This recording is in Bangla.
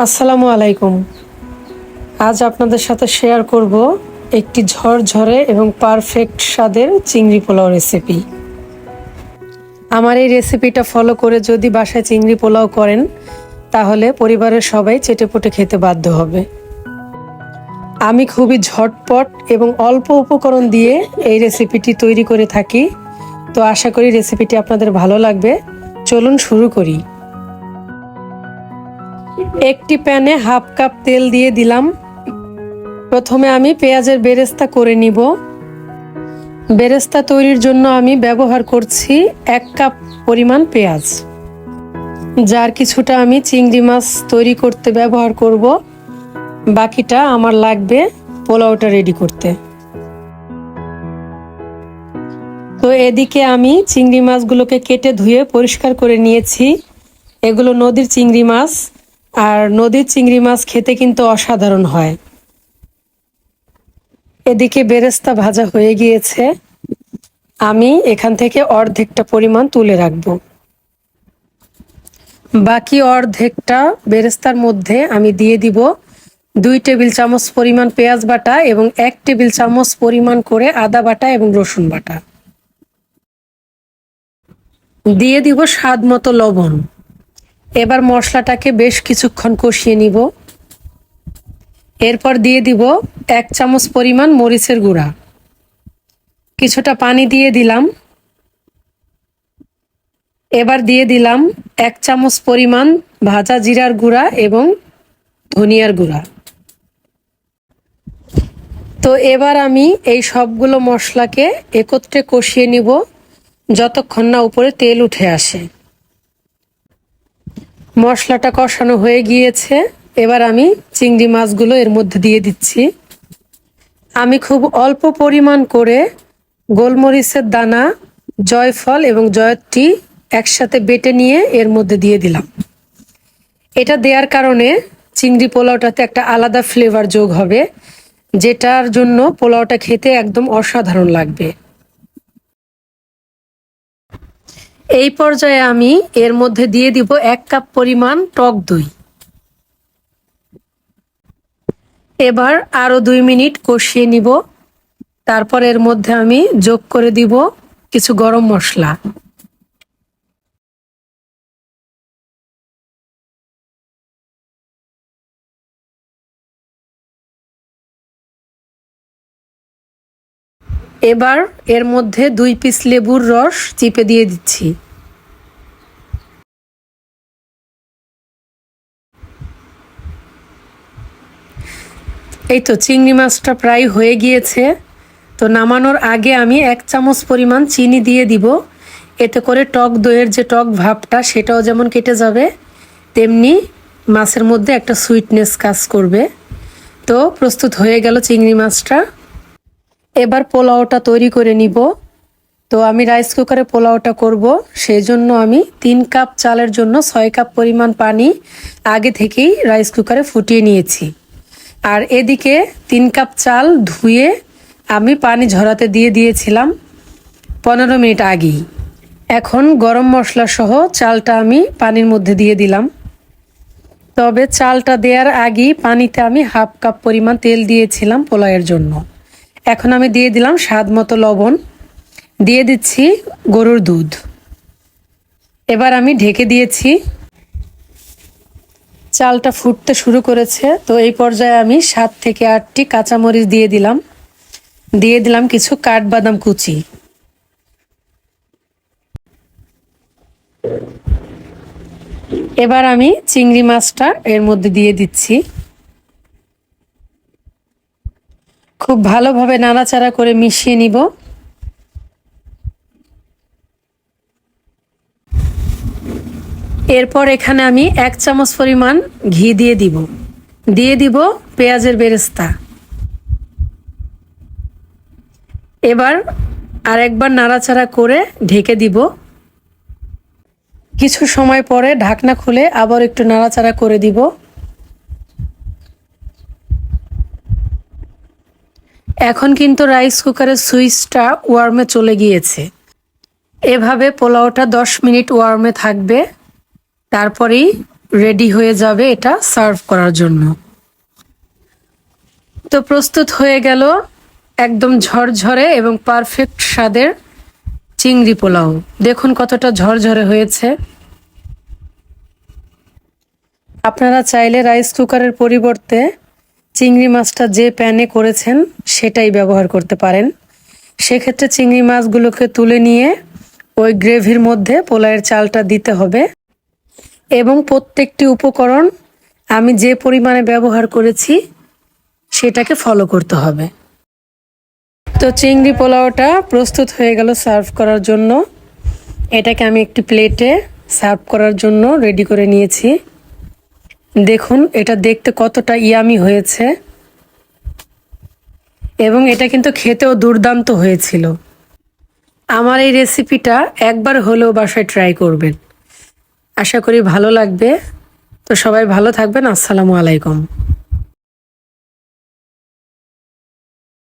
আসসালামু আলাইকুম। আজ আপনাদের সাথে শেয়ার করব একটি ঝরঝরে এবং পারফেক্ট স্বাদের চিংড়ি পোলাও রেসিপি। আমার এই রেসিপিটা ফলো করে যদি বাসায় চিংড়ি পোলাও করেন তাহলে পরিবারের সবাই চেটেপুটে খেতে বাধ্য হবে। আমি খুবই ঝটপট এবং অল্প উপকরণ দিয়ে এই রেসিপিটি তৈরি করে থাকি, তো আশা করি রেসিপিটি আপনাদের ভালো লাগবে। চলুন শুরু করি। একটি প্যানে হাফ কাপ তেল দিয়ে দিলাম। প্রথমে আমি পেঁয়াজের বেরেস্তা করে নিব। বেরেস্তা তৈরির জন্য আমি ব্যবহার করছি 1 কাপ পরিমাণ পেঁয়াজ, যার কিছুটা আমি চিংড়ি মাছ তৈরি করতে ব্যবহার করব, বাকিটা আমার লাগবে পোলাওটা রেডি করতে। তো এদিকে আমি চিংড়ি মাছগুলোকে কেটে ধুয়ে পরিষ্কার করে নিয়েছি। এগুলো নদীর চিংড়ি মাছ, আর নদীর চিংড়ি মাছ খেতে কিন্তু অসাধারণ হয়। এদিকে বেরেস্তা ভাজা হয়ে গিয়েছে, আমি এখান থেকে অর্ধেকটা পরিমাণ তুলে রাখব। বাকি অর্ধেকটা বেরেস্তার মধ্যে আমি দিয়ে দিব 2 টেবিল চামচ পরিমাণ পেঁয়াজ বাটা এবং 1 টেবিল চামচ পরিমাণ করে আদা বাটা এবং রসুন বাটা। দিয়ে দিব স্বাদ মতো লবণ। এবার মশলাটাকে বেশ কিছুক্ষণ কষিয়ে নিব। এরপর দিয়ে দিব 1 চামচ পরিমাণ মরিচের গুঁড়া। কিছুটা পানি দিয়ে দিলাম। এবার দিয়ে দিলাম 1 চামচ পরিমাণ ভাজা জিরার গুঁড়া এবং ধনিয়ার গুঁড়া। তো এবার আমি এই সবগুলো মশলাকে একত্রে কষিয়ে নিব যতক্ষণ না উপরে তেল উঠে আসে। মশলাটা কষানো হয়ে গিয়েছে, এবার আমি চিংড়ি মাছগুলো এর মধ্যে দিয়ে দিচ্ছি। আমি খুব অল্প পরিমাণ করে গোলমরিচের দানা, জয়ফল এবং জয়ত্রী একসাথে বেটে নিয়ে এর মধ্যে দিয়ে দিলাম। এটা দেওয়ার কারণে চিংড়ি পোলাওটাতে একটা আলাদা ফ্লেভার যোগ হবে, যেটার জন্য পোলাওটা খেতে একদম অসাধারণ লাগবে। এই পর্যায়ে আমি এর মধ্যে দিয়ে দিব 1 কাপ পরিমাণ টক দই। এবার আরো 2 মিনিট কষিয়ে নিব। তারপর এর মধ্যে আমি যোগ করে দিব কিছু গরম মশলা। এবার এর মধ্যে 2 পিস লেবুর রস চিপে দিয়ে দিচ্ছি। এই তো চিংড়ি মাছটা প্রায় হয়ে গিয়েছে। তো নামানোর আগে আমি 1 চামচ পরিমাণ চিনি দিয়ে দিব। এতে করে টক দইয়ের যে টক ভাবটা সেটাও যেমন কেটে যাবে, তেমনি মাছের মধ্যে একটা সুইটনেস কাজ করবে। তো প্রস্তুত হয়ে গেল চিংড়ি মাছটা। এবার পোলাওটা তৈরি করে নিব। তো আমি রাইস কুকারে পোলাওটা করব, সেই জন্য আমি 3 কাপ চালের জন্য 6 কাপ পরিমাণ পানি আগে থেকেই রাইস কুকারে ফুটিয়ে নিয়েছি। আর এদিকে 3 কাপ চাল ধুয়ে আমি পানি ঝরাতে দিয়ে দিয়েছিলাম 15 মিনিট আগেই। এখন গরম মশলা সহ চালটা আমি পানির মধ্যে দিয়ে দিলাম। তবে চালটা দেওয়ার আগেই পানিতে আমি হাফ কাপ পরিমাণ তেল দিয়েছিলাম পোলাওয়ের জন্য। এখন আমি দিয়ে দিলাম স্বাদ মতো লবণ, দিয়ে দিচ্ছি গরুর দুধ। এবার আমি ঢেকে দিয়েছি। চালটা ফুটতে শুরু করেছে, তো এই পর্যায়ে আমি 7 থেকে 8টি কাঁচামরিচ দিয়ে দিলাম কিছু কাঠবাদাম কুচি। এবার আমি চিংড়ি মাছটা এর মধ্যে দিয়ে দিচ্ছি। খুব ভালোভাবে নাড়াচাড়া করে মিশিয়ে নিব। এরপর এখানে আমি 1 চামচ পরিমাণ ঘি দিয়ে দিব পেঁয়াজের বেরেস্তা। এবার আরেকবার নাড়াচাড়া করে ঢেকে দিব। কিছু সময় পরে ঢাকনা খুলে আবার একটু নাড়াচাড়া করে দিব। এখন কিন্তু রাইস কুকারের সুইচটা ওয়ার্মে চলে গিয়েছে। এভাবে পোলাওটা 10 মিনিট ওয়ার্মে থাকবে, তারপরেই রেডি হয়ে যাবে এটা সার্ভ করার জন্য। তো প্রস্তুত হয়ে গেল একদম ঝরঝরে এবং পারফেক্ট স্বাদের চিংড়ি পোলাও। দেখুন কতটা ঝরঝরে হয়েছে। আপনারা চাইলে রাইস কুকারের পরিবর্তে চিংড়ি মাছটা যে প্যানে করেছেন সেটাই ব্যবহার করতে পারেন। সেক্ষেত্রে চিংড়ি মাছগুলোকে তুলে নিয়ে ওই গ্রেভির মধ্যে পোলাওয়ের চালটা দিতে হবে এবং প্রত্যেকটি উপকরণ আমি যে পরিমাণে ব্যবহার করেছি সেটাকে ফলো করতে হবে। তো চিংড়ি পোলাওটা প্রস্তুত হয়ে গেল সার্ভ করার জন্য। এটাকে আমি একটি প্লেটে সার্ভ করার জন্য রেডি করে নিয়েছি। দেখুন এটা দেখতে কতটা ইয়ামি হয়েছে এবং এটা কিন্তু খেতেও দুর্দান্ত হয়েছিল। আমার এই রেসিপিটা একবার হলেও বাসায় ট্রাই করবেন, আশা করি ভালো লাগবে। তো সবাই ভালো থাকবেন। আসসালামু আলাইকুম।